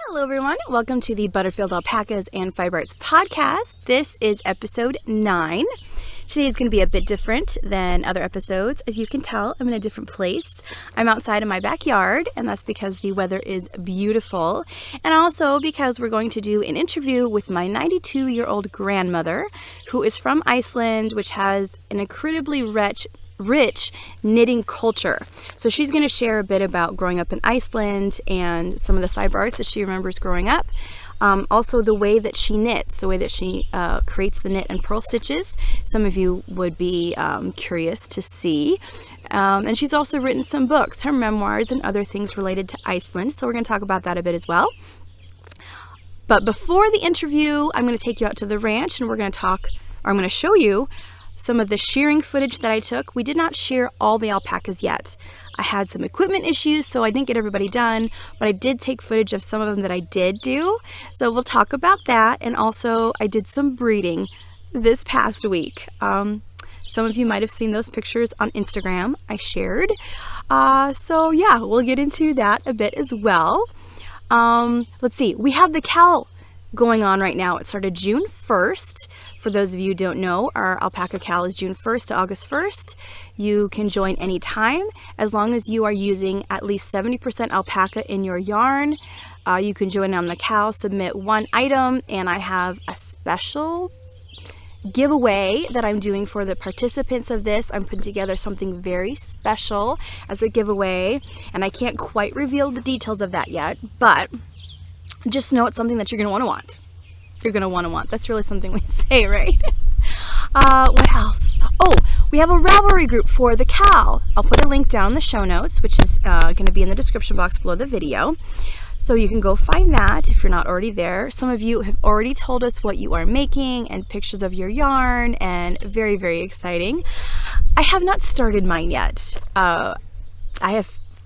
Hello everyone, welcome to the Butterfield Alpacas and Fiber Arts podcast. This is episode 9. Today is going to be a bit different than other episodes. As you can tell, I'm in a different place. I'm outside in my backyard, and that's because the weather is beautiful, and also because we're going to do an interview with my 92-year-old grandmother, who is from Iceland, which has an incredibly rich knitting culture. So she's going to share a bit about growing up in Iceland and some of the fiber arts that she remembers growing up. Also the way that she knits, the way that she creates the knit and purl stitches. Some of you would be curious to see. And she's also written some books, her memoirs and other things related to Iceland. So we're going to talk about that a bit as well. But before the interview, I'm going to take you out to the ranch and I'm going to show you some of the shearing footage that I took. We did not shear all the alpacas yet. I had some equipment issues, so I didn't get everybody done, but I did take footage of some of them that I did do. So we'll talk about that. And also I did some breeding this past week. Some of you might have seen those pictures on Instagram I shared. So yeah, we'll get into that a bit as well. Let's see, we have the KAL going on right now. It started June 1st. For those of you who don't know, our Alpaca KAL is June 1st to August 1st. You can join anytime as long as you are using at least 70% alpaca in your yarn. You can join on the KAL, submit one item, and I have a special giveaway that I'm doing for the participants of this. I'm putting together something very special as a giveaway, and I can't quite reveal the details of that yet, but just know it's something that you're going to want. You're going to want. That's really something we say, right? What else? Oh, we have a Ravelry group for the KAL. I'll put a link down in the show notes, which is going to be in the description box below the video. So you can go find that if you're not already there. Some of you have already told us what you are making and pictures of your yarn, and very, very exciting. I have not started mine yet.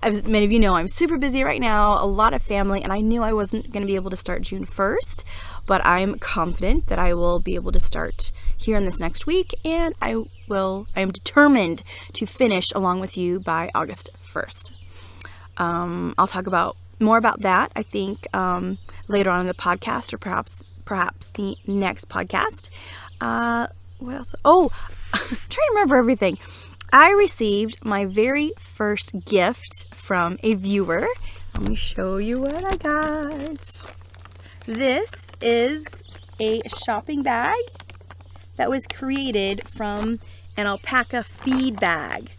As many of you know, I'm super busy right now, a lot of family, and I knew I wasn't going to be able to start June 1st, but I'm confident that I will be able to start here in this next week, and I am determined to finish along with you by August 1st. I'll talk more about that, I think, later on in the podcast, or perhaps the next podcast. What else? Oh, I'm trying to remember everything. I received my very first gift from a viewer. Let me show you what I got. This is a shopping bag that was created from an alpaca feed bag.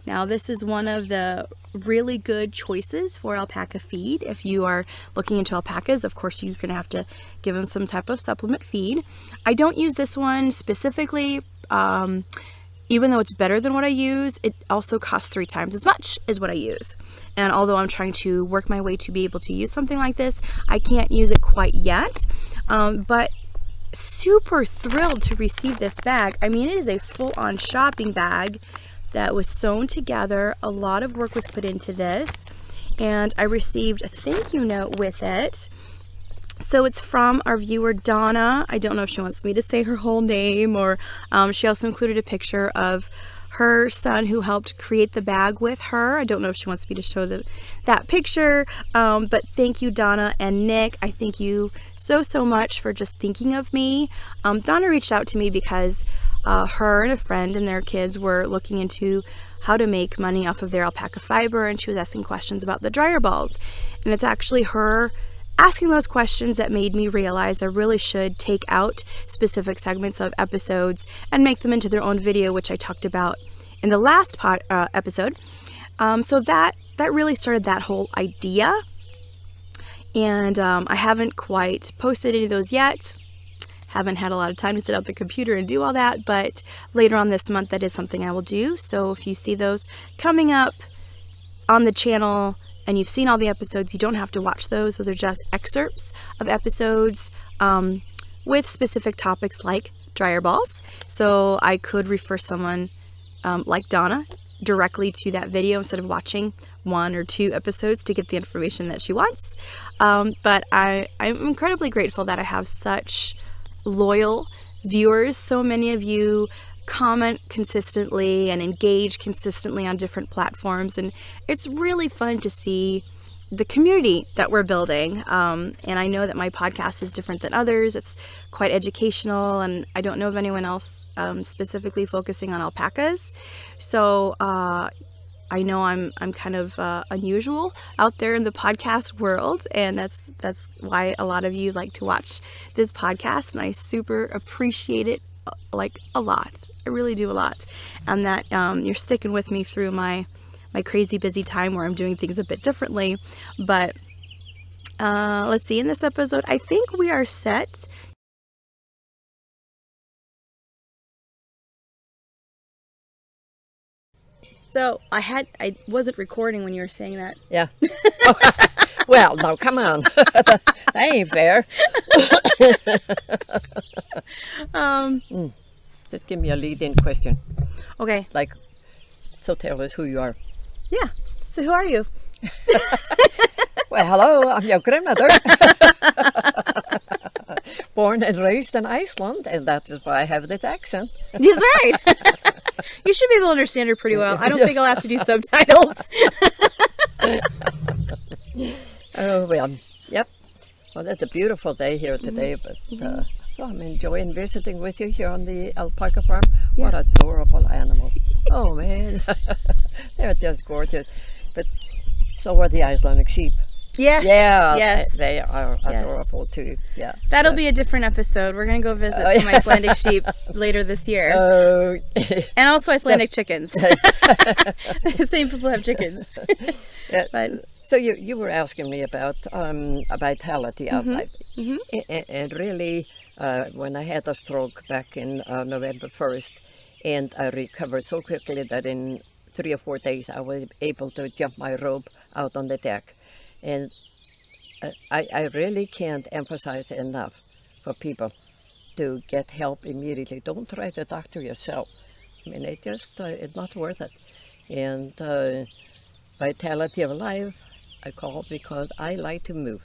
Now, this is one of the really good choices for alpaca feed. If you are looking into alpacas, of course, you're going to have to give them some type of supplement feed. I don't use this one specifically. Even though it's better than what I use, it also costs 3 times as much as what I use. And although I'm trying to work my way to be able to use something like this, I can't use it quite yet. But super thrilled to receive this bag. I mean, it is a full-on shopping bag that was sewn together. A lot of work was put into this. And I received a thank you note with it. So it's from our viewer, Donna. I don't know if she wants me to say her whole name, or she also included a picture of her son who helped create the bag with her. I don't know if she wants me to show that picture, but thank you, Donna and Nick. I thank you so much for just thinking of me. Donna reached out to me because her and a friend and their kids were looking into how to make money off of their alpaca fiber, and she was asking questions about the dryer balls. And it's actually her asking those questions that made me realize I really should take out specific segments of episodes and make them into their own video, which I talked about in the last episode. So that really started that whole idea. And I haven't quite posted any of those yet. Haven't had a lot of time to sit at the computer and do all that, but later on this month, that is something I will do. So if you see those coming up on the channel, and you've seen all the episodes, you don't have to watch those. Those are just excerpts of episodes with specific topics like dryer balls. So I could refer someone like Donna directly to that video instead of watching 1 or 2 episodes to get the information that she wants. But I'm incredibly grateful that I have such loyal viewers. So many of you comment consistently and engage consistently on different platforms, and it's really fun to see the community that we're building. And I know that my podcast is different than others. It's quite educational, and I don't know of anyone else specifically focusing on alpacas. So I know I'm kind of unusual out there in the podcast world, and that's why a lot of you like to watch this podcast, and I super appreciate it like a lot. I really do a lot, and that you're sticking with me through my crazy busy time where I'm doing things a bit differently. But let's see, in this episode, I think we are set. So I wasn't recording when you were saying that. Yeah. Well, now come on. That ain't fair. Just give me a lead-in question. Okay. Like, so tell us who you are. Yeah. So who are you? Well, hello, I'm your grandmother. Born and raised in Iceland, and that is why I have this accent. That's right. You should be able to understand her pretty well. I don't think I'll have to do subtitles. Oh, well, yep. Well, it's a beautiful day here today, but so I'm enjoying visiting with you here on the alpaca farm. Yeah. What adorable animals. Oh, man. They're just gorgeous. But so are the Icelandic sheep. Yes. Yeah. Yes. They are adorable too. Yeah. That'll be a different episode. We're going to go visit some Icelandic sheep later this year. Oh. And also Icelandic chickens. The same people have chickens. But so you were asking me about vitality of life. And really, when I had a stroke back in November 1st, and I recovered so quickly that in 3 or 4 days I was able to jump my rope out on the deck. And I really can't emphasize enough for people to get help immediately. Don't try to doctor yourself. I mean, it's not worth it. And vitality of life, I call it because I like to move.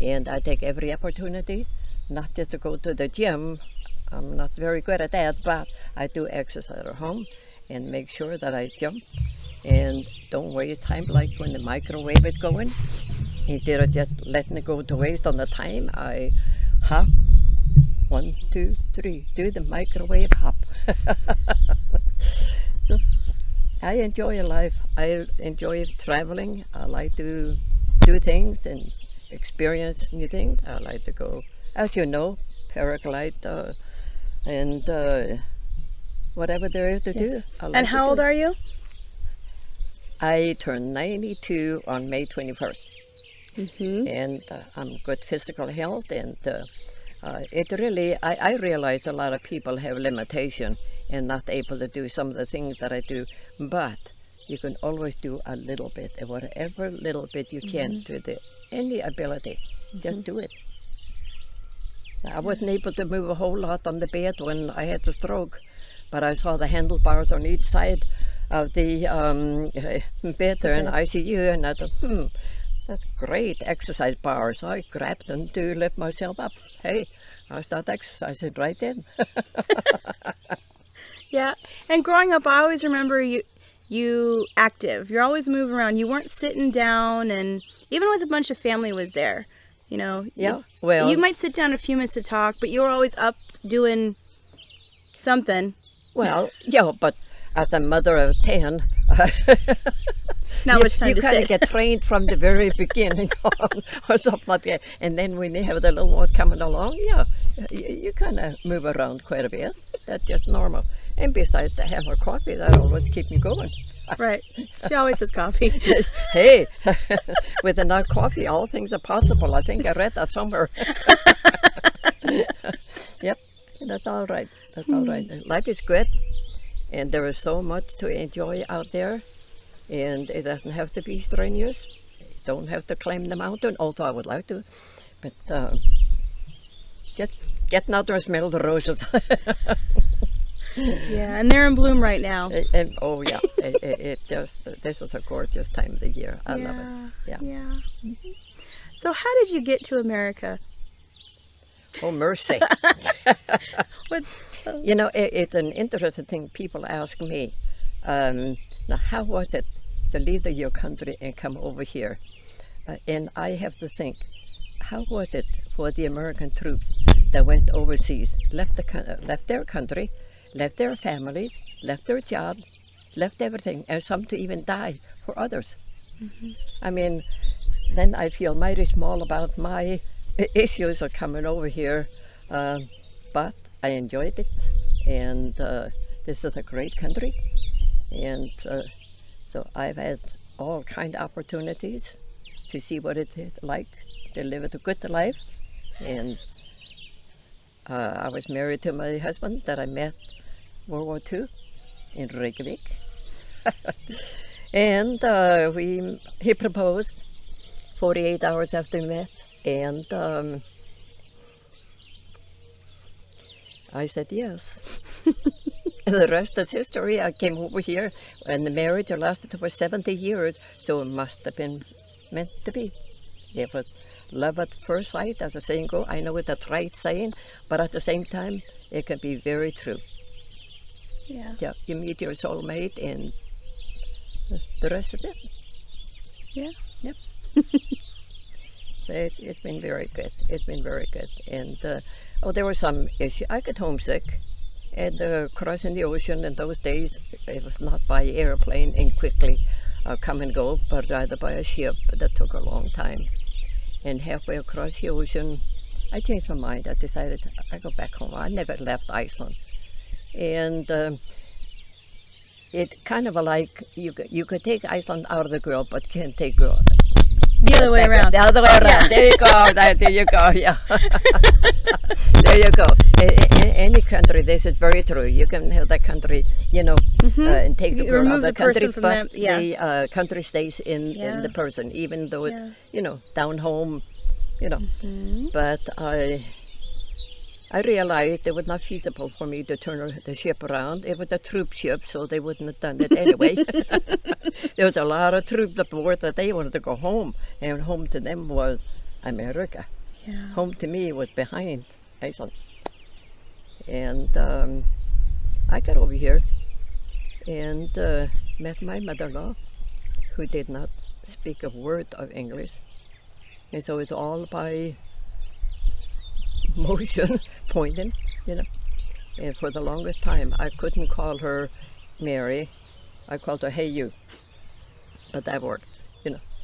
And I take every opportunity, not just to go to the gym. I'm not very good at that, but I do exercise at home and make sure that I jump and don't waste time like when the microwave is going. Instead of just letting it go to waste on the time, I hop. 1, 2, 3, do the microwave hop. So I enjoy life. I enjoy traveling. I like to do things and experience new things. I like to go, as you know, paraglide and whatever there is to do. And how old are you? I turned 92 on May 21st. And I'm good physical health, and it really, I realize a lot of people have limitation and not able to do some of the things that I do, but you can always do a little bit, and whatever little bit you can to any ability, just do it. I wasn't able to move a whole lot on the bed when I had the stroke, but I saw the handlebars on each side of the bed there in ICU, and I thought, that's great exercise bars. I grabbed them to lift myself up. Hey, I started exercising right then. Yeah, and growing up, I always remember you active. You're always moving around. You weren't sitting down, and even with a bunch of family was there, you know. Yeah, well, you might sit down a few minutes to talk, but you were always up doing something. Well, yeah, but as a mother of 10, not much time you to kind of get trained from the very beginning on, or something like that. And then when you have the little one coming along, yeah, you kind of move around quite a bit. That's just normal. And besides, to have her coffee, that always keeps me going. Right. She always has coffee. Hey, with enough coffee, all things are possible. I think I read that somewhere. Yep, that's all right. That's all right. Life is good, and there is so much to enjoy out there, and it doesn't have to be strenuous. You don't have to climb the mountain, although I would like to. But just getting out there and smell the roses. Yeah, and they're in bloom right now. Oh yeah, it just, this is a gorgeous time of the year. I love it. Yeah. So how did you get to America? Oh, mercy. You know, it's an interesting thing. People ask me, now how was it to leave your country and come over here? and I have to think, how was it for the American troops that went overseas, left their country, left their families, left their job, left everything, and some to even die for others? I mean, then I feel mighty small about my issues of coming over here, but I enjoyed it, and this is a great country, and so I've had all kind of opportunities to see what it's like to live a good life, and I was married to my husband that I met World War II in Reykjavik. And he proposed 48 hours after we met, and I said yes. The rest is history. I came over here, and the marriage lasted for 70 years, so it must have been meant to be. It was love at first sight, as the saying goes. I know it's a trite saying, but at the same time, it can be very true. Yeah. Yeah, you meet your soulmate, and the rest is it. Yeah. Yep. It's been very good. It's been very good. And there was some issue. I got homesick, and crossing the ocean in those days, it was not by airplane and quickly come and go, but rather by a ship. That took a long time. And halfway across the ocean, I changed my mind. I decided I go back home. I never left Iceland. And it kind of like you could take Iceland out of the girl, but can't take girl. The other way around. The other way around. There you go. There you go. Yeah. There you go. In any country, this is very true. You can have that country, and take the You girl out remove of the the person country, from but them, yeah. the country stays in the person, even though it's, down home, But I realized it was not feasible for me to turn the ship around. It was a troop ship, so they wouldn't have done it anyway. There was a lot of troops aboard that they wanted to go home, and home to them was America. Yeah. Home to me was behind Iceland. And I got over here and met my mother-in-law, who did not speak a word of English. And so it's all by motion, pointing, And for the longest time, I couldn't call her Mary. I called her Hey You. But that worked,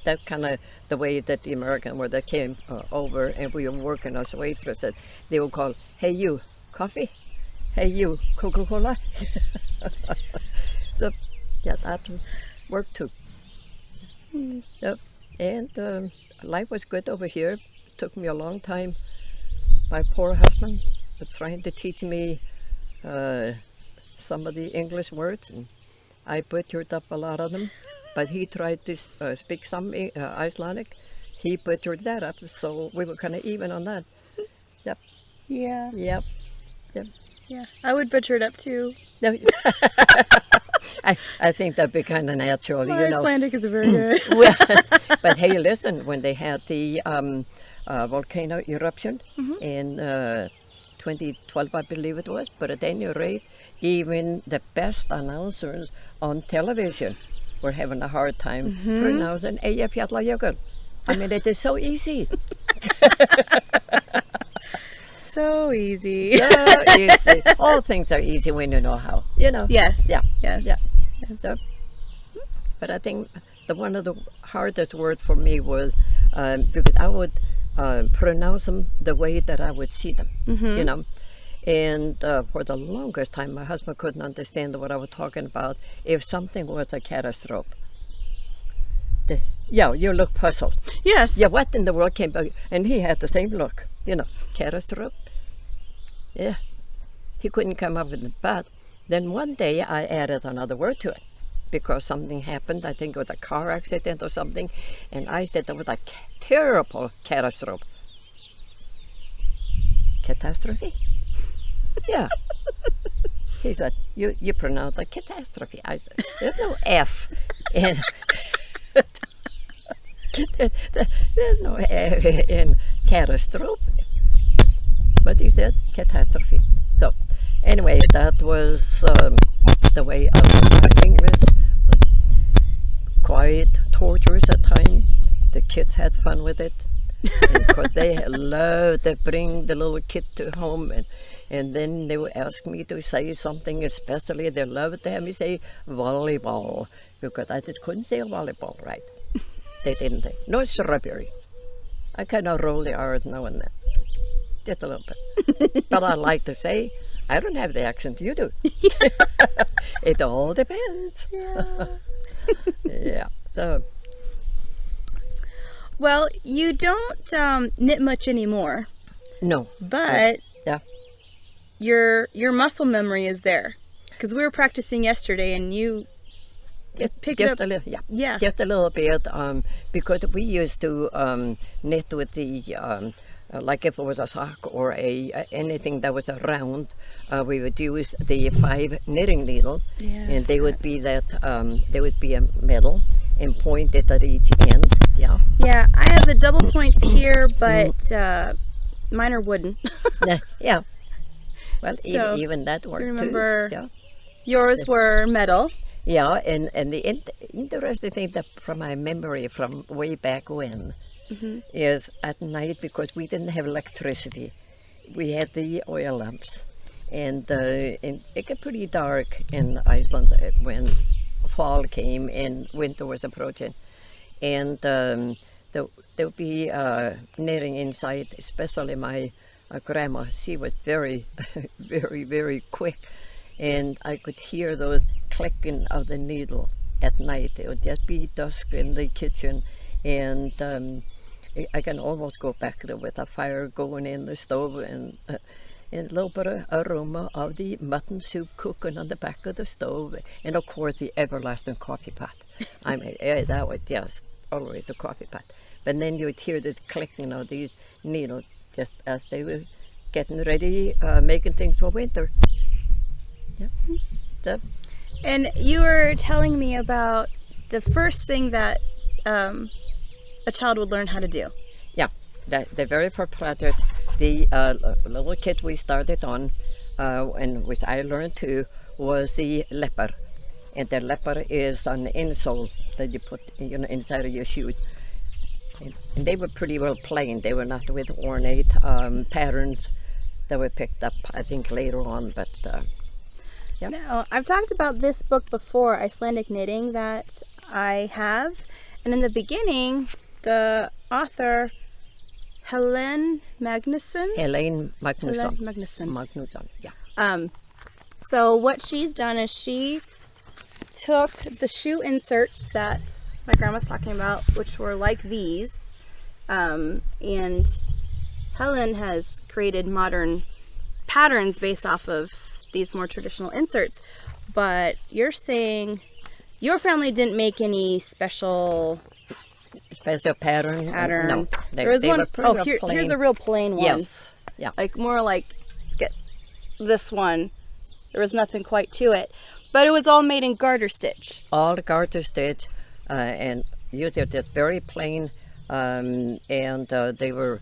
That kind of the way that the American, where they came over and we were working as waitresses, they would call Hey You, coffee? Hey You, Coca-Cola? So, yeah, that worked too. Yep. And life was good over here. It took me a long time. My poor husband was trying to teach me some of the English words, and I butchered up a lot of them. But he tried to speak some Icelandic. He butchered that up, so we were kind of even on that. Yep. Yeah. Yep. Yep. Yeah. I would butcher it up too. No, I think that'd be kind of natural, My Icelandic is very good. Well, but hey, listen, when they had the volcano eruption in 2012, I believe it was, but at any rate, even the best announcers on television were having a hard time pronouncing Eyjafjallajökull. I mean, it is so easy. So easy. So easy. All things are easy when you know how, Yes. Yeah. Yes. Yeah. Yes. So, but I think one of the hardest words for me was because I would pronounce them the way that I would see them, And for the longest time, my husband couldn't understand what I was talking about if something was a catastrophe. You look puzzled. Yes. Yeah, what in the world came back? And he had the same look, catastrophe. Yeah, he couldn't come up with it. But then one day I added another word to it because something happened. I think it was a car accident or something. And I said it was a terrible catastrophe. Catastrophe? Yeah. He said, you pronounce it catastrophe. I said, there's no F in there's no F in catastrophe. But he said catastrophe. So anyway, that was the way I learned my English. Quite torturous at times, the kids had fun with it. Because they loved to bring the little kid to home, and then they would ask me to say something, especially they loved to have me say volleyball, because I just couldn't say volleyball right. They didn't say, no strawberry. I kind of roll the R's now and then, just a little bit. But I like to say, I don't have the accent, you do. It all depends. Yeah. Yeah, so. Well, you don't knit much anymore. No. But yeah, your muscle memory is there. Because we were practicing yesterday and you picked it up. A little, Yeah. Just a little bit, because we used to knit with the, like if it was a sock or anything that was round, we would use the 5 knitting needle, and they would be that, there would be a metal and pointed at each end. Yeah. Yeah, I have the double points here, but mine are wooden. Yeah. Well, So, even that worked remember too. Yeah. yours were metal. Yeah, and the interesting thing that from my memory from way back when is at night, because we didn't have electricity, we had the oil lamps, and it got pretty dark in Iceland when fall came and winter was approaching, and there would be knitting inside, especially my grandma. She was very, very, very quick, and I could hear those clicking of the needle at night. It would just be dusk in the kitchen, and I can almost go back there with a fire going in the stove, and a little bit of aroma of the mutton soup cooking on the back of the stove, and of course the everlasting coffee pot. I mean, that was just always a coffee pot. But then you would hear the clicking of these needles just as they were getting ready, making things for winter. Yeah. So, And you were telling me about the first thing that a child would learn how to do. yeah, the very first project, the little kit we started on, and which I learned too, was the leopard. And the leopard is an insole that you put, inside of your shoe. And they were pretty well plain. They were not with ornate patterns that were picked up, I think, later on. But yeah. Now, I've talked about this book before, Icelandic Knitting, that I have. And in the beginning, the author, Helene Magnusson, yeah. So what she's done is she took the shoe inserts that my grandma's talking about, which were like these, and Helen has created modern patterns based off of these more traditional inserts. But you're saying your family didn't make any special pattern? No. There was one. Were pretty plain. Here's a real plain one. Yes. Yeah. Like more like this one. There was nothing quite to it, but it was all made in garter stitch. All garter stitch, and usually just very plain, and they were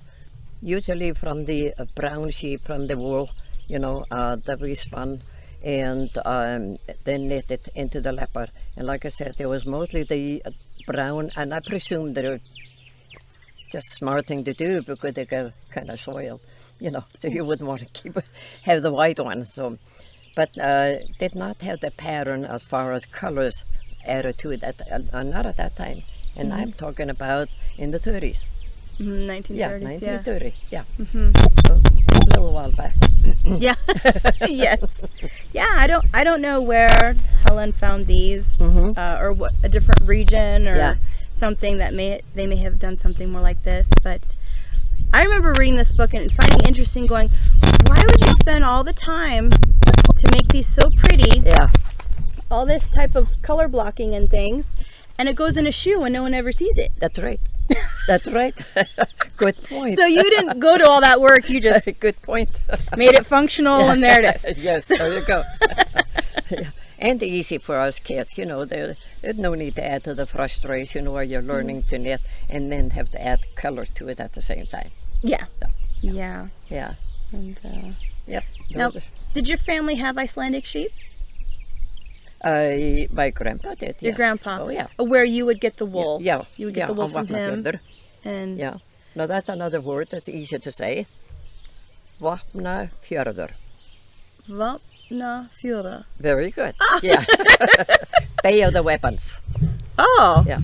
usually from the brown sheep, from the wool, that we spun, and then knitted into the leopard. And like I said, there was mostly the brown, and I presume that it was just a smart thing to do because they got kind of soiled, so you wouldn't want to have the white one. So, but did not have the pattern as far as colors added to it, not at that time. And I'm talking about in the 30s. 1930s, yeah. 1930, yeah. Mm-hmm. So, a little while back. Yeah. Yes. Yeah, I don't know where Helen found these, or what, a different region or something that they may have done something more like this. But I remember reading this book and finding it interesting, going, why would you spend all the time to make these so pretty? Yeah. All this type of color blocking and things, and it goes in a shoe and no one ever sees it. That's right. That's right. Good point. So you didn't go to all that work. You just good point. made it functional, and there it is. Yes, there you go. Yeah. And easy for us kids, there's no need to add to the frustration where you're learning to knit and then have to add colors to it at the same time. Yeah. So, yeah. Yeah. And yep. now, did your family have Icelandic sheep? My grandpa did. Your grandpa? Oh, yeah. Where you would get the wool? Yeah. You would get the wool from him? And Yeah. Now that's another word that's easy to say. Vopnafjörður. Vopnafjörður. Very good. Yeah. Bay of the weapons. Oh. Yeah.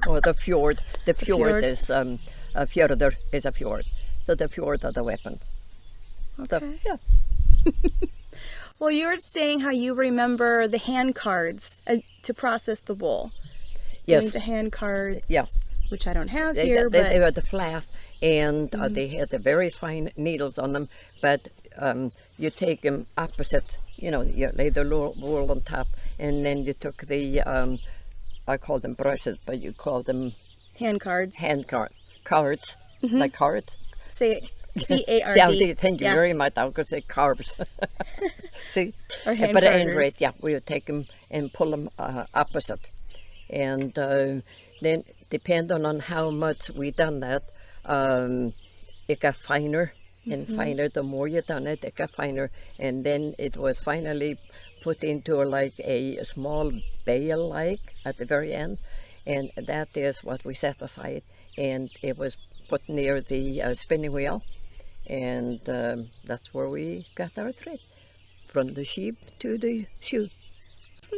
Or the fjord. The fjord fjord. is fjörður is a fjord. So the fjord are the weapons. Okay. So, yeah. Well, you were saying how you remember the hand cards to process the wool. Doing Yes. the hand cards. Yeah. Which I don't have They here, but were the flat, and they had the very fine needles on them. But you take them opposite. You know, you lay the wool on top, and then you took the I call them brushes, but you call them hand cards. cards, like cards. Say C-A-R-D. Thank you very much. I was going to say carbs. See, Or hand but at any carders. rate, yeah, we would take them and pull them opposite, and then depending on how much we done that, it got finer and finer. The more you done it, it got finer, and then it was finally put into like a small bale, like at the very end, and that is what we set aside, and it was put near the spinning wheel, and that's where we got our thread, from the sheep to the shoe.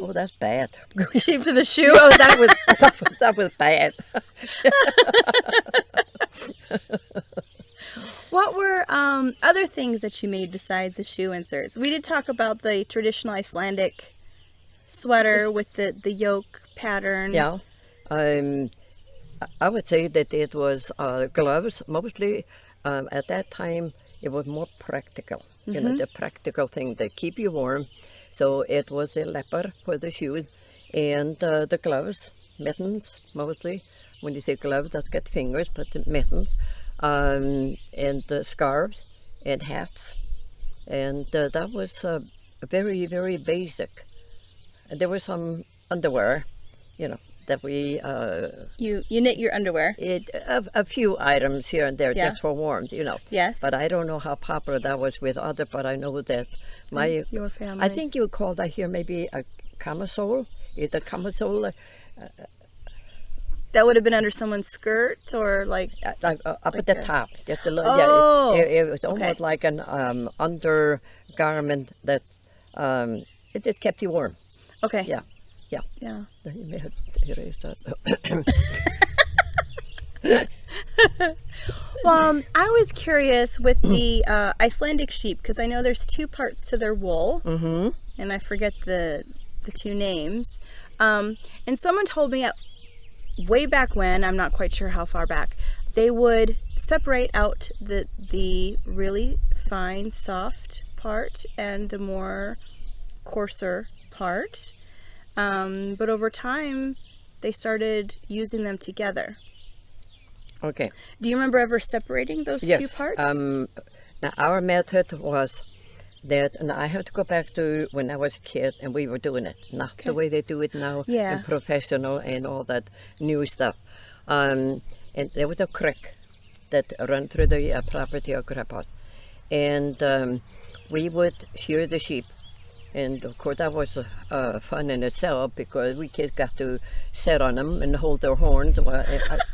Oh, that's bad. Sheep to the shoe. Oh, that was bad. What were other things that you made besides the shoe inserts? We did talk about the traditional Icelandic sweater with the yoke pattern. Yeah. I would say that it was gloves, mostly. At that time, it was more practical. You know, the practical thing that keep you warm. So it was a leopard for the shoes, and the gloves, mittens, mostly. When you say gloves, that's got fingers, but the mittens, and the scarves and hats. And that was very, very basic. And there was some underwear, you know, that we... You knit your underwear. A few items here and there, Yeah. just for warmth, you know. Yes. But I don't know how popular that was with other, but I know that Your family. I think you would call that here maybe a camisole. Is the camisole that would have been under someone's skirt or like... up at the top? Just a little, Oh, yeah, it was almost okay. like an undergarment that it just kept you warm. Okay. Yeah, yeah. Yeah. You may have erased that. Well, I was curious with the Icelandic sheep, because I know there's two parts to their wool, and I forget the two names. And someone told me way back when, I'm not quite sure how far back, they would separate out the really fine, soft part and the more coarser part. But over time, they started using them together. Okay. Do you remember ever separating those two parts? Now our method was that, and I have to go back to when I was a kid and we were doing it, not the way they do it now, Yeah. and professional and all that new stuff. And there was a creek that ran through the property of Grandpa, and we would shear the sheep. And of course that was fun in itself, because we kids got to sit on them and hold their horns. Well,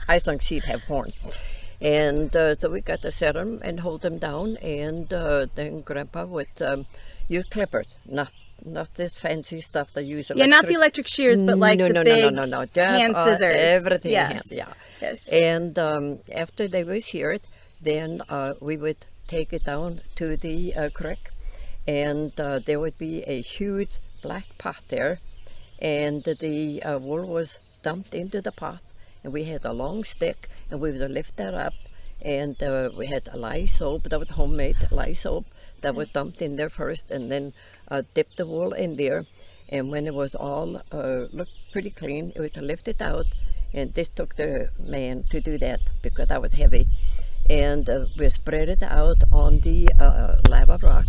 Iceland sheep have horns. And so we got to set them and hold them down, and then Grandpa would use clippers, not this fancy stuff they use. Yeah, not the electric shears, but like no, the no, big no, just, hand scissors. everything Yes. hand, yeah. Yes. And after they were sheared, then we would take it down to the creek, and there would be a huge black pot there, and the wool was dumped into the pot, and we had a long stick, and we would lift that up, and we had a lye soap that was homemade lye soap that was dumped in there first, and then dip the wool in there, and when it was all looked pretty clean, it was lifted out, and this took the man to do that because that was heavy, and we spread it out on the lava rock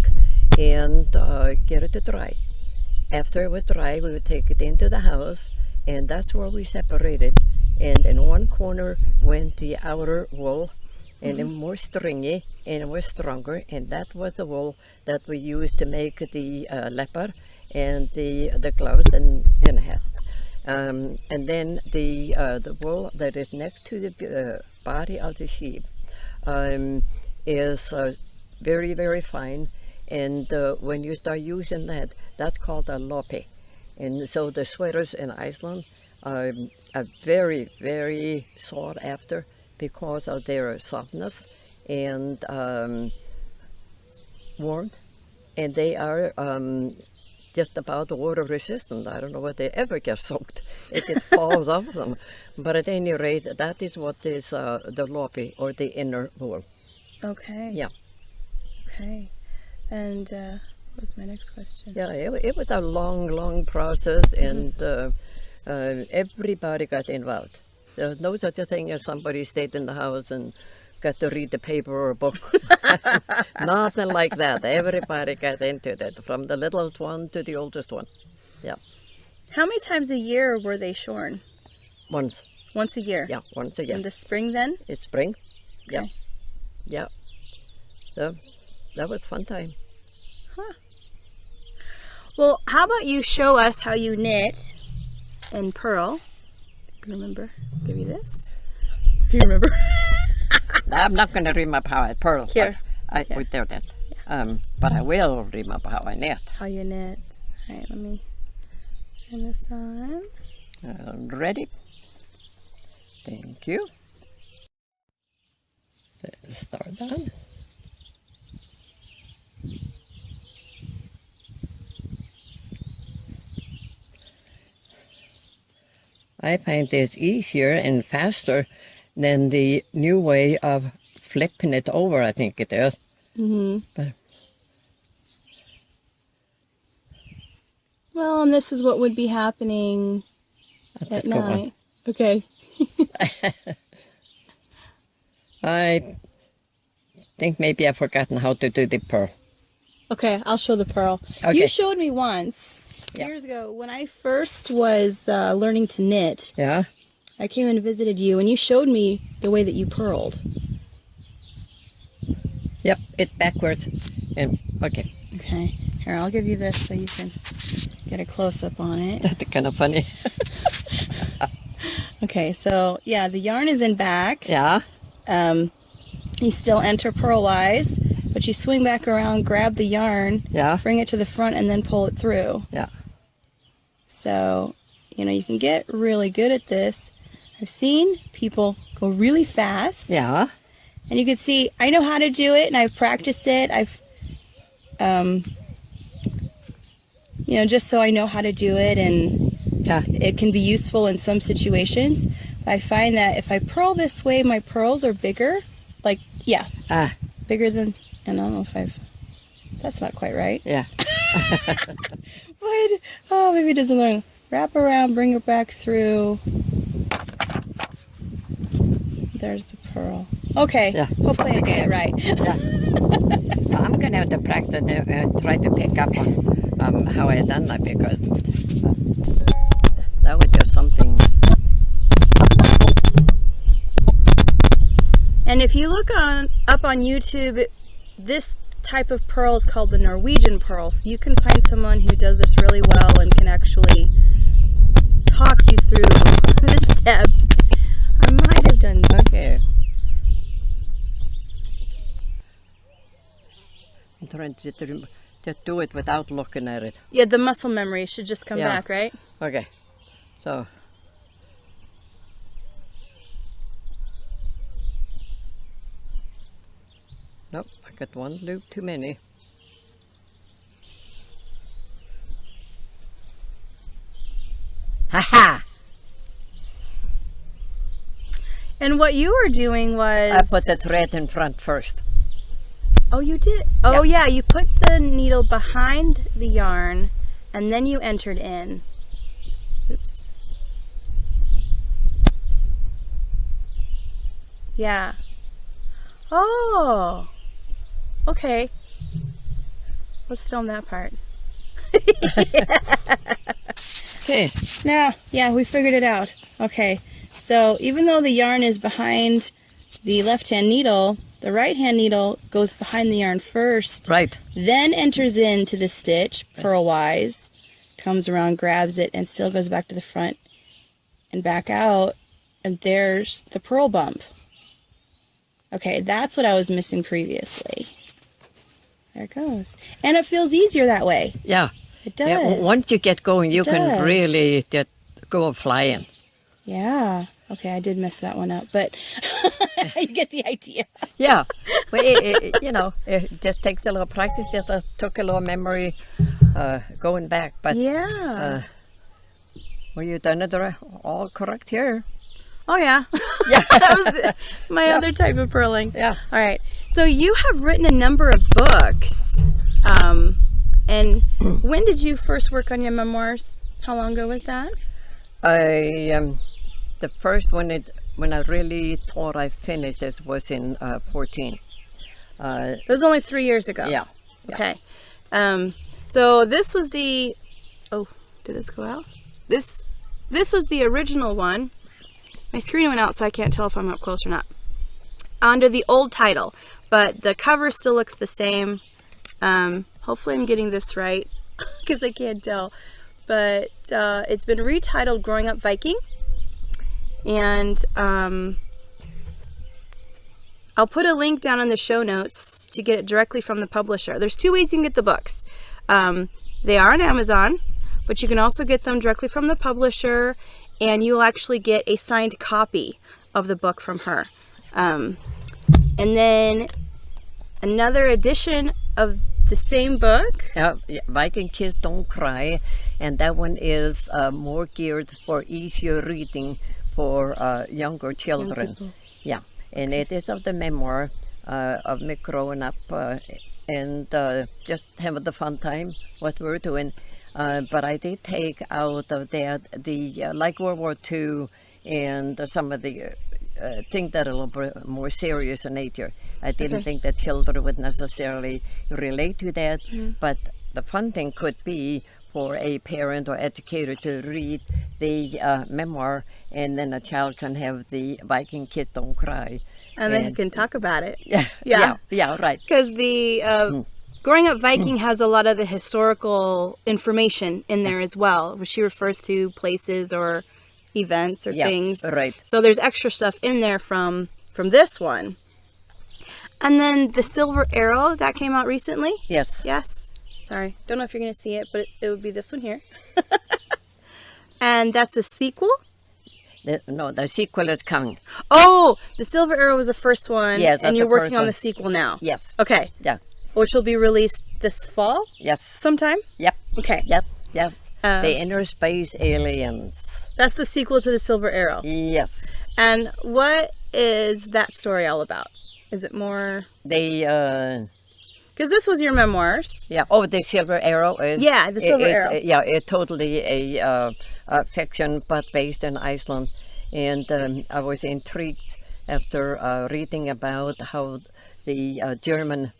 and get it to dry. After it was dry, we would take it into the house, and that's where we separated. And in one corner went the outer wool, and it was more stringy and it was stronger, and that was the wool that we used to make the leopard and the gloves and hat. And then the wool that is next to the body of the sheep is very, very fine. And when you start using that, that's called a lopi. And so the sweaters in Iceland are very, very sought after because of their softness and warmth. And they are just about water resistant. I don't know whether they ever get soaked. It just falls off them. But at any rate, that is what is the lopi, or the inner wool. Okay. Yeah. Okay. And what was my next question? Yeah, it was a long, long process, and everybody got involved. No such a thing as somebody stayed in the house and got to read the paper or a book. Nothing like that. Everybody got into that, from the littlest one to the oldest one. Yeah. How many times a year were they shorn? Once. Once a year? Yeah, once a year. In the spring then? It's spring. Okay. Yeah. So that was fun time. Huh. Well, how about you show us how you knit and purl? Remember? Give you this. If you remember. I'm not going to remember how I purl. Here. We did that. But I will remember how I knit. How you knit. All right, let me turn this on. Ready? Thank you. Let's start that. I find this easier and faster than the new way of flipping it over, I think it is. Mm-hmm. But well, and this is what would be happening at night. Okay. I think maybe I've forgotten how to do the purl. Okay, I'll show the purl. Okay. You showed me once, years ago, when I first was learning to knit. Yeah? I came and visited you, and you showed me the way that you purled. Yep, it's backwards. And okay. Okay, here, I'll give you this so you can get a close-up on it. That's kind of funny. Okay, so yeah, the yarn is in back. Yeah? You still enter purlwise, but you swing back around, grab the yarn, Yeah? bring it to the front, and then pull it through. Yeah. So, you can get really good at this. I've seen people go really fast. Yeah? And you can see, I know how to do it, and I've practiced it. I've, just so I know how to do it, and Yeah. it can be useful in some situations. But I find that if I purl this way, my pearls are bigger. Like, yeah, bigger than, and I don't know if that's not quite right. Yeah. But, maybe it doesn't learn. Wrap around, bring it back through. There's the purl. Okay, Yeah. hopefully I get it right. Yeah. I'm going to have to practice and try to pick up on how I done that, because that was just something. And if you look up on YouTube, this type of purl is called the Norwegian purl. So you can find someone who does this really well and can actually talk you through the steps. I might have done that. Okay. I'm trying to just do it without looking at it. Yeah, the muscle memory should just come Yeah. back, right? Okay. So. Nope, I got one loop too many. Ha-ha! And what you were doing was... I put the thread in front first. Oh, you did? Oh, yeah, you put the needle behind the yarn, and then you entered in. Oops. Yeah. Oh! Okay. Let's film that part. Okay. Now, yeah, we figured it out. Okay. So even though the yarn is behind the left-hand needle, the right-hand needle goes behind the yarn first, Right. then enters into the stitch purlwise, comes around, grabs it, and still goes back to the front and back out, and there's the purl bump. Okay, that's what I was missing previously. There it goes. And it feels easier that way. Yeah. It does. Yeah, once you get going, you can does. really get go flying. Yeah. Okay, I did mess that one up, but you get the idea. Yeah. But it just takes a little practice. It took a little memory going back. But Yeah. well, you done it all correct here. Oh, yeah. Yeah. That was my other type of purling. Yeah. All right. So you have written a number of books. And when did you first work on your memoirs? How long ago was that? The first one, when I really thought I finished it, was in 14. It was only 3 years ago. Yeah. Okay. So this was the... Oh, did this go out? This was the original one. My screen went out, so I can't tell if I'm up close or not. Under the old title, but the cover still looks the same. Hopefully I'm getting this right, because I can't tell. But it's been retitled Growing Up Viking. And I'll put a link down in the show notes to get it directly from the publisher. There's 2 ways you can get the books. They are on Amazon, but you can also get them directly from the publisher, and you'll actually get a signed copy of the book from her. And then another edition of the same book. Viking Kids Don't Cry, and that one is more geared for easier reading for younger children. Yeah, and it is of the memoir of me growing up and just having the fun time what we're doing. But I did take out of that the like World War II and some of the things that are a little bit more serious in nature. I didn't think that children would necessarily relate to that, but the fun thing could be for a parent or educator to read the memoir, and then a child can have the Viking Kids Don't Cry. And then you can talk about it. Yeah, right. Because the Growing Up Viking has a lot of the historical information in there as well, where she refers to places or events or things. Right. So there's extra stuff in there from this one. And then the Silver Arrow, that came out recently? Yes. Yes. Sorry. Don't know if you're going to see it, but it would be this one here. And that's a sequel? The sequel is coming. Oh, the Silver Arrow was the first one. Yes, and you're working on one. the sequel now. Yes. Okay. Yeah. Which will be released this fall? Yes. Sometime? Yep. Okay. Yep. The Inner Space Aliens. That's the sequel to the Silver Arrow. Yes. And what is that story all about? Is it more... Because this was your memoirs. Yeah. Oh, the Silver Arrow is... Yeah, the Silver Arrow. Yeah, it's totally a fiction, but based in Iceland. And I was intrigued after reading about how the German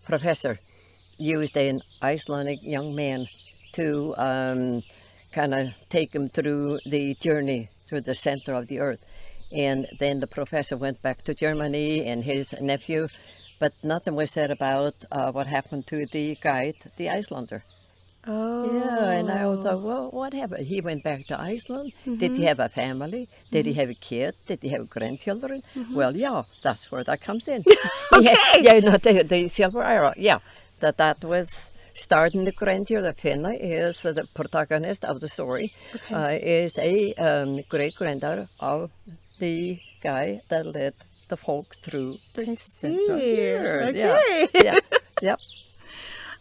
professor used an Icelandic young man to kind of take him through the journey through the center of the earth. And then the professor went back to Germany and his nephew, but nothing was said about what happened to the guide, the Icelander. Oh. Yeah, and I was like, well, what happened? He went back to Iceland. Did he have a family? Did he have a kid? Did he have grandchildren? Well, yeah, that's where that comes in. Okay. The Silver Arrow. Yeah, that was starting the grandeur. Finna is the protagonist of the story. Is a great granddaughter of the guy that led the folk through the Central Earth. Okay. Yeah.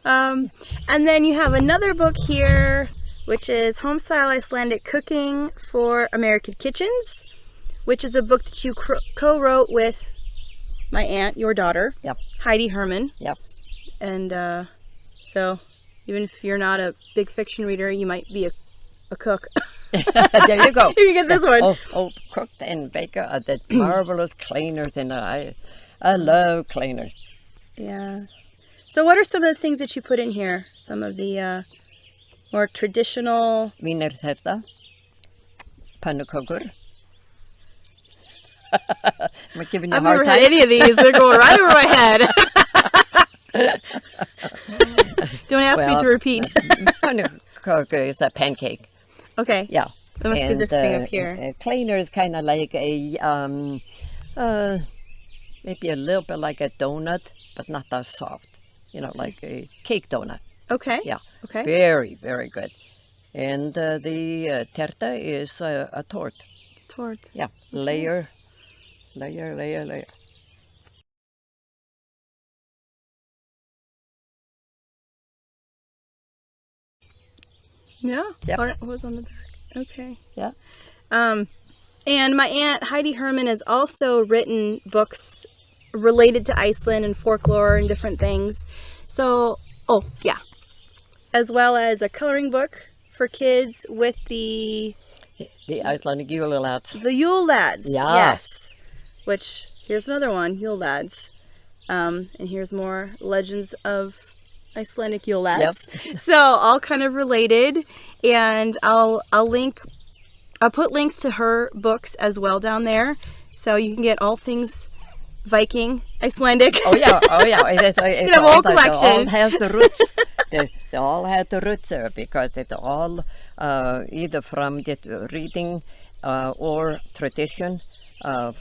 And then you have another book here, which is Homestyle Icelandic Cooking for American Kitchens, which is a book that you co-wrote with my aunt, your daughter, Heidi Herman. Yep. And so even if you're not a big fiction reader, you might be a cook. There you go. You get this one. Oh, cooked and baker are the marvelous cleaners, and I love cleaners. Yeah. So what are some of the things that you put in here? Some of the more traditional... Wienerterta, pannukokkur. I'm giving you a hard I've never time. had any of these. They're going right over my head. Don't ask me to repeat. Pannukokkur is a pancake. Okay. Yeah. Let me see this thing up here. Kleiner is kind of like a maybe a little bit like a donut, but not that soft. You know, like a cake donut. Okay. Yeah. Okay. Very, very good. And the terta is a tort. Tort. Yeah. Layer, layer, layer, layer. Yeah. Yep. Or it was on the back. Okay. Yeah. And my aunt Heidi Herman has also written books related to Iceland and folklore and different things. So, oh yeah, as well as a coloring book for kids with the Icelandic Yule lads. The Yule lads. Yeah. Yes. Which here's another one, Yule lads. And here's more legends of Icelandic Yule lads. Yep. So all kind of related, and I'll put links to her books as well down there, so you can get all things Viking, Icelandic. Oh yeah. It's You have a whole collection. It all has the roots. they all had the roots there because it's all either from the reading or tradition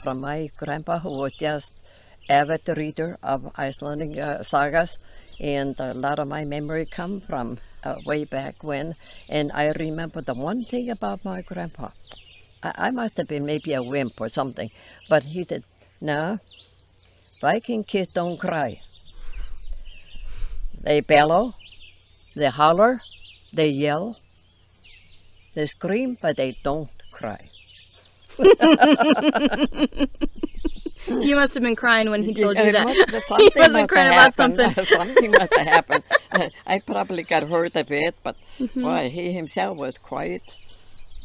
from my grandpa, who was just avid reader of Icelandic sagas, and a lot of my memory come from way back when. And I remember the one thing about my grandpa. I must have been maybe a wimp or something, but he said, "No, Viking kids don't cry. They bellow, they holler, they yell, they scream, but they don't cry." You must have been crying when he told you that. Something He wasn't crying about something. Something must have happened. I probably got hurt a bit, but boy, he himself was quite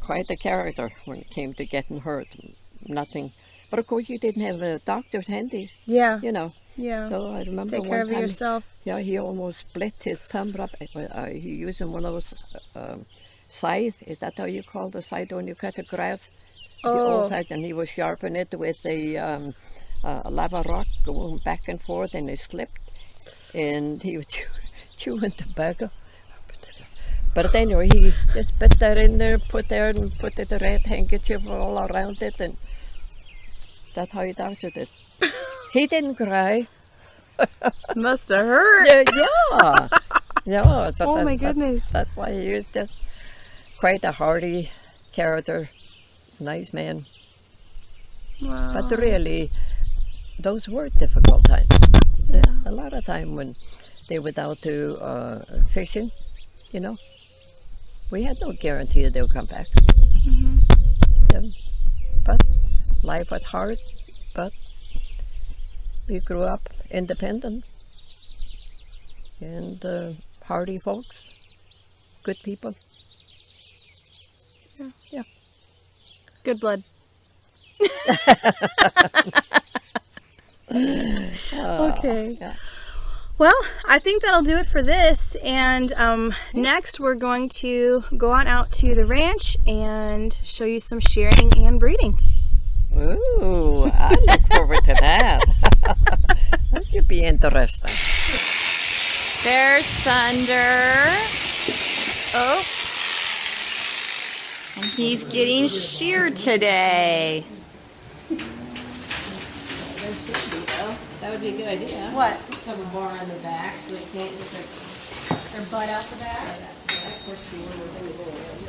a character when it came to getting hurt. Nothing, but of course you didn't have doctors handy. Yeah. You know. Yeah. So I remember Take care of yourself. Yeah, he almost split his thumb up. He using one of those scythe. Is that how you call the scythe when you cut the grass? The old fashioned. He was sharpening it with a lava rock, going back and forth, and it slipped, and he was chewing tobacco. But anyway, he just put that in there, put the red handkerchief all around it, and that's how he doctored it. He didn't cry. Must have hurt. Yeah. So oh my goodness. That's why he was just quite a hardy character, nice man. Wow. But really, those were difficult times. Yeah. A lot of time when they went out to fishing, you know, we had no guarantee that they would come back. Yeah. But life was hard, but we grew up independent and hardy folks, good people. Yeah. Good blood. Okay. Yeah. Well, I think that'll do it for this. And next we're going to go on out to the ranch and show you some shearing and breeding. Ooh, I look forward to that. That should be interesting. There's Thunder. Oh. And he's getting sheared today. That would be a good idea. What? Have a bar on the back so they can't get Their butt out the back? of course, see one more thing to go around.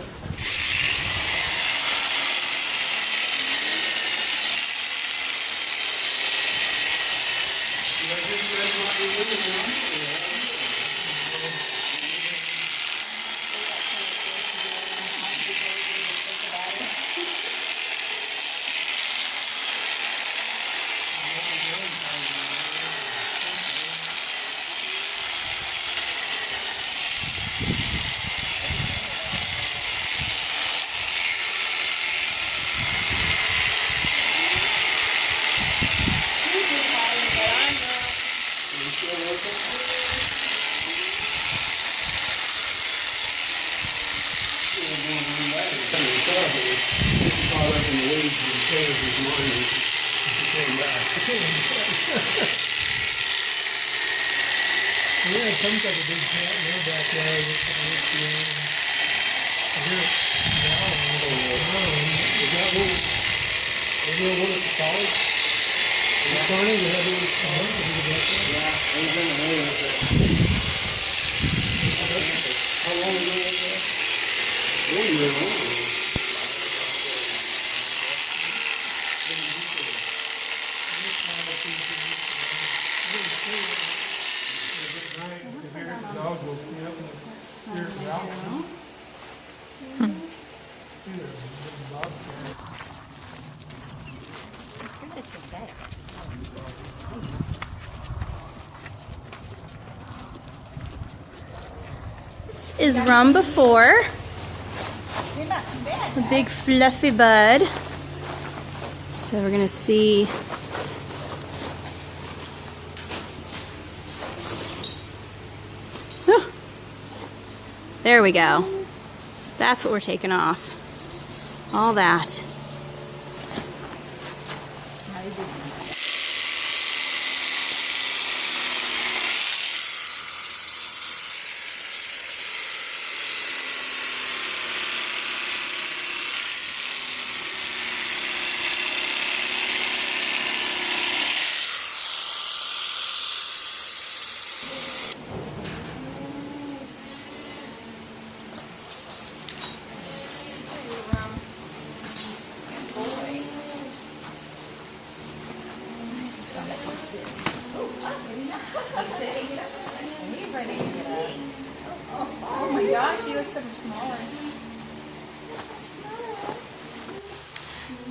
This is rum before. A big fluffy bud. So we're gonna see. Oh, there we go. That's what we're taking off. All that. Oh my gosh, she looks so much smaller.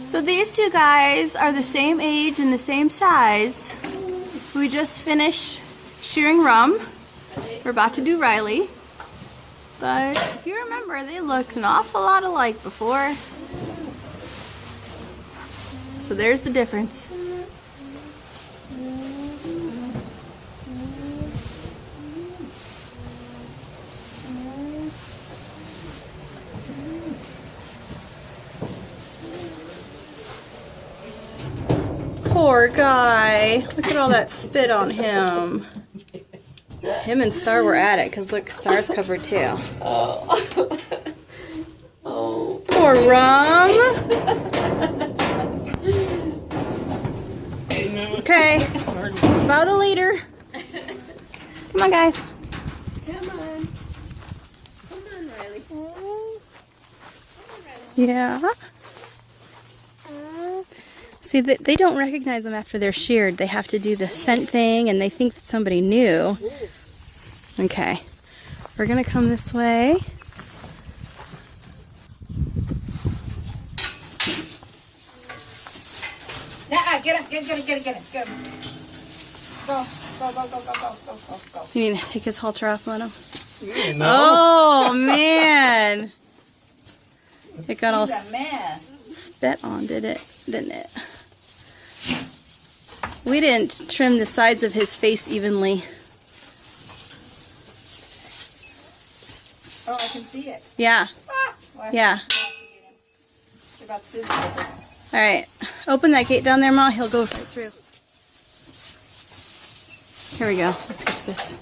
So these two guys are the same age and the same size. We just finished shearing rum. We're about to do Riley. But if you remember, they looked an awful lot alike before. So there's the difference. Poor guy. Look at all that spit on him. Him and Star were at it, because look, Star's covered too. Oh. Oh. Poor Rum. Okay. Follow the leader. Come on, guys. Come on. Come on, Riley. Come on, Riley. Yeah. See, they don't recognize them after they're sheared. They have to do the scent thing, and they think that somebody new. Okay. We're going to come this way. Get him. Go. Go. You need to take his halter off, let him. Oh, man. It got all It's a mess. spit on, didn't it? We didn't trim the sides of his face evenly. Oh, I can see it. Yeah. Well, Yeah. You're about scissors. All right. Open that gate down there, Ma. He'll go right through. Here we go. Let's get to this.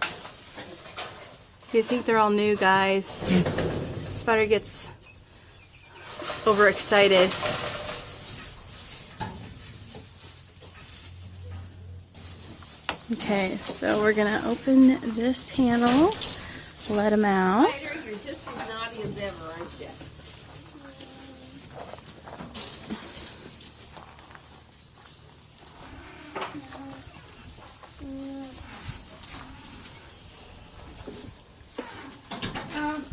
See, I think they're all new, guys. Spider gets overexcited. Okay, so we're going to open this panel, let him out. Spider, you're just as naughty as ever, aren't you?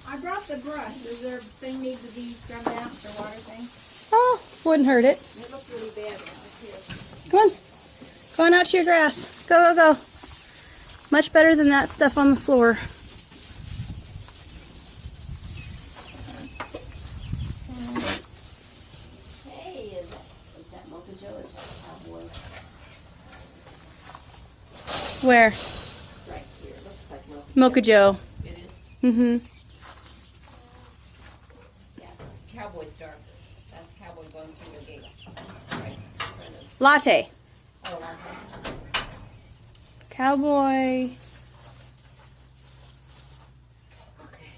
I brought the brush. Does their thing need to be scrubbed out, the water thing? Oh, wouldn't hurt it. It looks really bad now. Here. Come on. Go on out to your grass. Go, go, go. Much better than that stuff on the floor. Hey, is that Mocha Joe? Is that cowboy? Where? Right here. Looks like Mocha Mocha Joe. It is. Mm-hmm. Yeah. Cowboy's darker. That's cowboy going through the gate. Right in front of. Latte. Oh, okay. Cowboy Okay.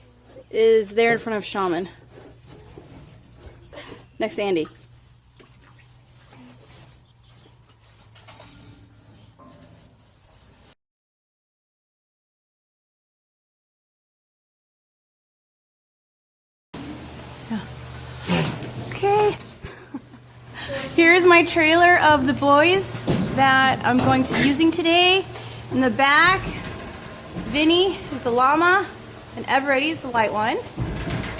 is there in front of Shaman. Next to Andy. Here's my trailer of the boys that I'm going to be using today. In the back, Vinny is the llama and Eveready is the white one.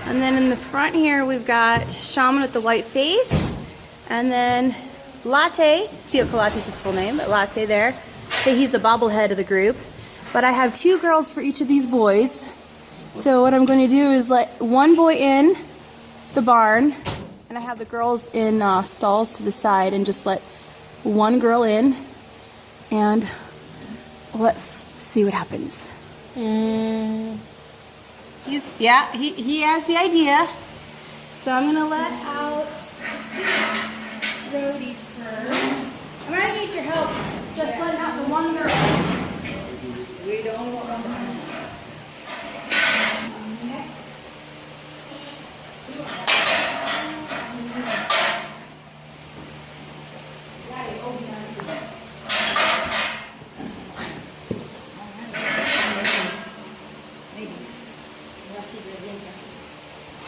And then in the front here, we've got Shaman with the white face. And then Latte, Siokalate's his full name, but Latte there. So he's the bobblehead of the group. But I have 2 girls for each of these boys. So what I'm going to do is let one boy in the barn, and I have the girls in stalls to the side, and just let one girl in, and let's see what happens. He has the idea. So I'm gonna let out Rhodey first. I'm gonna need your help. Just letting out the one girl. We don't want them.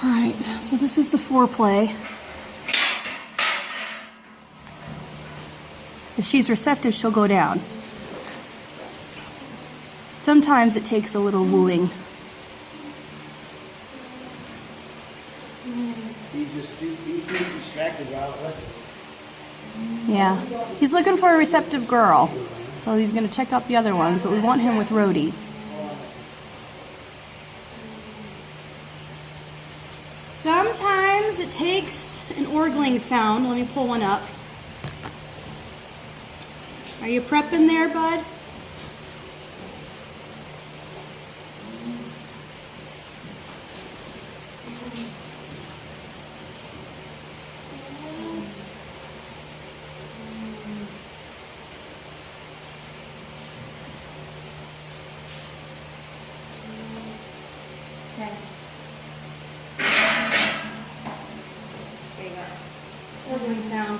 Alright, so this is the foreplay. If she's receptive, she'll go down. Sometimes it takes a little wooing. He's too distracted while listening. Yeah, he's looking for a receptive girl, so he's going to check out the other ones, but we want him with Rhodey. Sometimes it takes an orgling sound. Let me pull one up. Are you prepping there, bud? Okay. Orgling sound.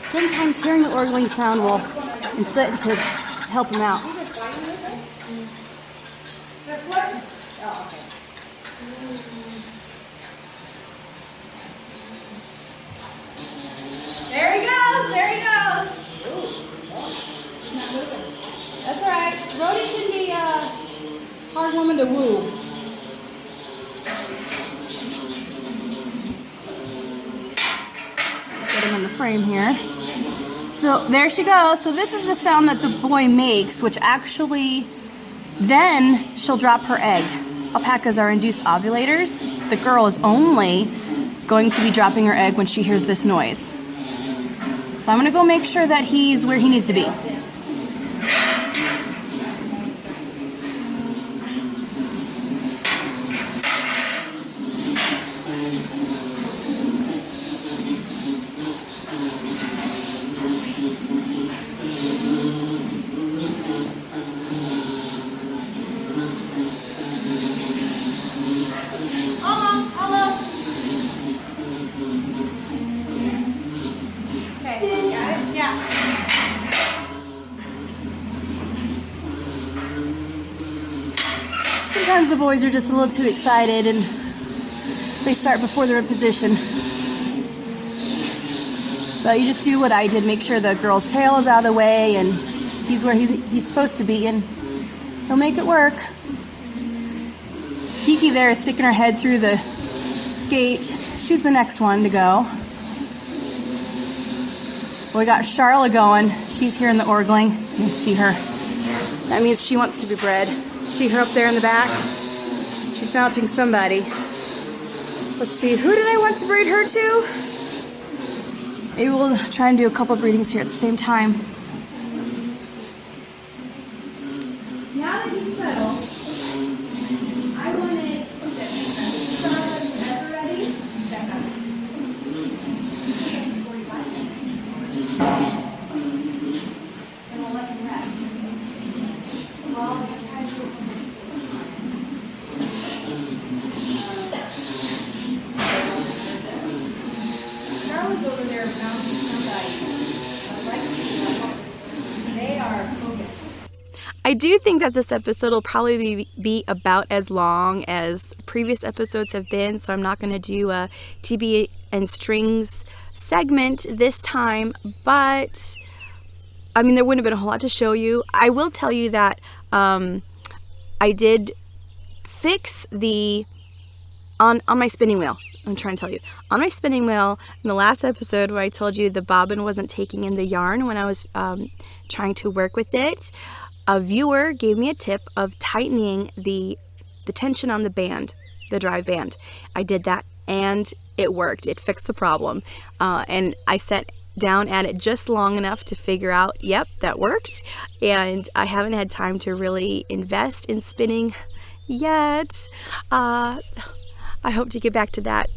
Sometimes hearing the orgling sound will incite to help him out. There he goes, there he goes. That's all right. Rhodey can be a hard woman to woo. Get him in the frame here. So there she goes. So this is the sound that the boy makes, which actually then she'll drop her egg. Alpacas are induced ovulators. The girl is only going to be dropping her egg when she hears this noise. So I'm going to go make sure that he's where he needs to be. Sometimes the boys are just a little too excited and they start before they're in position. But you just do what I did, make sure the girl's tail is out of the way and he's where he's supposed to be, and he'll make it work. Kiki there is sticking her head through the gate. She's the next one to go. We got Charla going. She's here in the orgling. You see her. That means she wants to be bred. See her up there in the back? She's mounting somebody. Let's see, who did I want to breed her to? Maybe we'll try and do a couple breedings here at the same time. Now that he's settled, I wanted Charlotte and Eveready. And we'll let him rest. Well, we'll try to do it from Charlotte's over there mounting somebody. I'd like to. They are focused. I do think that this episode will probably be about as long as previous episodes have been, so I'm not going to do a TB and strings segment this time, but I mean, there wouldn't have been a whole lot to show you. I will tell you that I did fix on my spinning wheel. I'm trying to tell you. On my spinning wheel, in the last episode where I told you the bobbin wasn't taking in the yarn when I was trying to work with it, a viewer gave me a tip of tightening the tension on the band, the drive band. I did that and it worked. It fixed the problem. And I sat down at it just long enough to figure out, yep, that worked. And I haven't had time to really invest in spinning yet. I hope to get back to that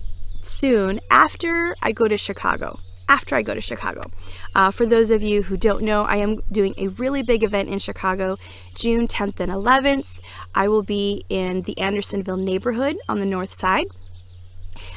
soon after I go to Chicago. For those of you who don't know, I am doing a really big event in Chicago, June 10th and 11th. I will be in the Andersonville neighborhood on the north side.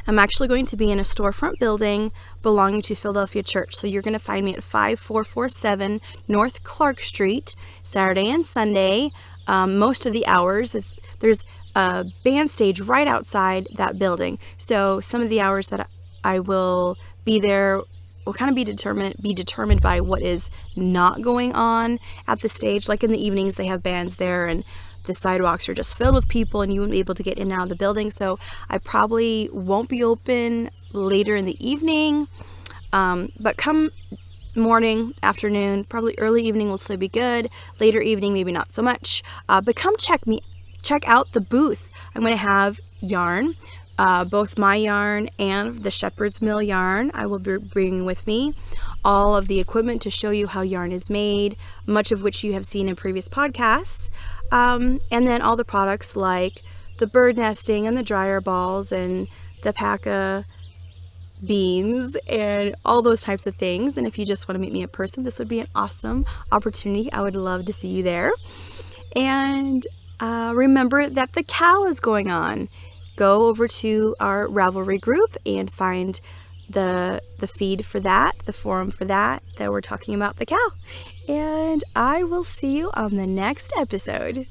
I'm actually going to be in a storefront building belonging to Philadelphia Church. So you're going to find me at 5447 North Clark Street, Saturday and Sunday. Most of the hours there's a band stage right outside that building. So some of the hours that I will be there will kind of be determined by what is not going on at the stage. Like in the evenings, they have bands there and the sidewalks are just filled with people and you wouldn't be able to get in and out of the building. So I probably won't be open later in the evening. But come morning, afternoon, probably early evening will still be good. Later evening, maybe not so much. But come check out the booth. I'm going to have yarn, both my yarn and the Shepherd's Mill yarn I will be bringing with me. All of the equipment to show you how yarn is made, much of which you have seen in previous podcasts. And then all the products like the bird nesting and the dryer balls and the Alpaca beans and all those types of things. And if you just want to meet me in person, this would be an awesome opportunity. I would love to see you there. And remember that the KAL is going on. Go over to our Ravelry group and find the feed for that, the forum for that we're talking about the KAL. And I will see you on the next episode.